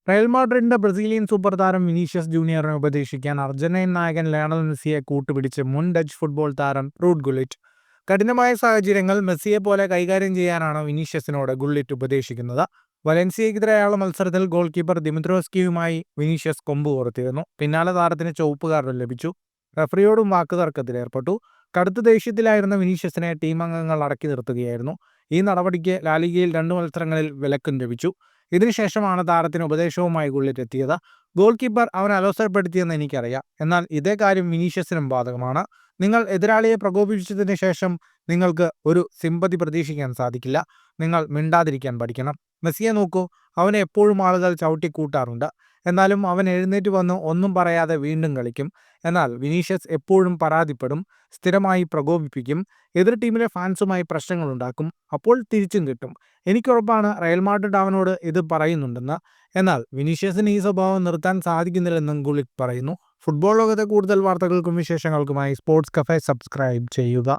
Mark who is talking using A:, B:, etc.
A: Real മാഡ്രിഡിന്റെ Brazilian super താരം Vinicius ജൂനിയറിനെ ഉപദേശിക്കാൻ Argentine നായകൻ ലയണൽ മെസ്സിയെ കൂട്ടുപിടിച്ച് മുൻ ഡച്ച് ഫുട്ബോൾ താരം റൂഡ് ഗുള്ളിറ്റ്. കഠിനമായ സാഹചര്യങ്ങൾ മെസ്സിയെ പോലെ കൈകാര്യം ചെയ്യാനാണ് വിനീഷ്യസിനോട് ഗുള്ളിറ്റ് ഉപദേശിക്കുന്നത്. വലൻസിയയ്ക്കെതിരായുള്ള മത്സരത്തിൽ ഗോൾ കീപ്പർ ദിമിത്രോസ്കിയുമായി വിനീഷ്യസ് കൊമ്പ് കോർത്തിരുന്നു. പിന്നാലെ താരത്തിന് ചുവപ്പ് കാർഡ് ലഭിച്ചു. റഫറിയോടും വാക്കുതർക്കത്തിലേർപ്പെട്ടു. കടുത്ത ദേഷ്യത്തിലായിരുന്ന വിനീഷ്യസിനെ ടീം അംഗങ്ങൾ അടക്കി നിർത്തുകയായിരുന്നു. ഈ നടപടിക്ക് ലാലിഗയിൽ 2 മത്സരങ്ങളിൽ വിലക്കും ലഭിച്ചു. ഇതിനുശേഷമാണ് താരത്തിന് ഉപദേശവുമായി ഗുള്ളിറ്റ് എത്തിയത്. ഗോൾ കീപ്പർ അവനെ അലോസരപ്പെടുത്തിയെന്ന് എനിക്കറിയാം. എന്നാൽ ഇതേ കാര്യം വിനീഷ്യസിനും ബാധകമാണ്. നിങ്ങൾ എതിരാളിയെ പ്രകോപിപ്പിച്ചതിന് ശേഷം നിങ്ങൾക്ക് ഒരു സിമ്പതി പ്രതീക്ഷിക്കാൻ സാധിക്കില്ല. നിങ്ങൾ മിണ്ടാതിരിക്കാൻ പഠിക്കണം. മെസ്സിയെ നോക്കൂ, അവനെ എപ്പോഴും ആളുകൾ ചവിട്ടിക്കൂട്ടാറുണ്ട്. എന്നാലും അവൻ എഴുന്നേറ്റ് വന്ന് ഒന്നും പറയാതെ വീണ്ടും കളിക്കും. എന്നാൽ വിനീഷ്യസ് എപ്പോഴും പരാതിപ്പെടും, സ്ഥിരമായി പ്രകോപിപ്പിക്കും, എതിർ ടീമിലെ ഫാൻസുമായി പ്രശ്നങ്ങളുണ്ടാക്കും. അപ്പോൾ തിരിച്ചും കിട്ടും. എനിക്കുറപ്പാണ് റയൽ മാഡ്രിഡ് അവനോട് ഇത് പറയുന്നുണ്ടെന്ന്. എന്നാൽ വിനീഷ്യസിന് ഈ സ്വഭാവം നിർത്താൻ സാധിക്കുന്നില്ലെന്നും ഗുള്ളിറ്റ് പറയുന്നു. ഫുട്ബോൾ ലോകത്തെ കൂടുതൽ വാർത്തകൾക്കും വിശേഷങ്ങൾക്കുമായി സ്പോർട്സ് കഫേ സബ്സ്ക്രൈബ് ചെയ്യുക.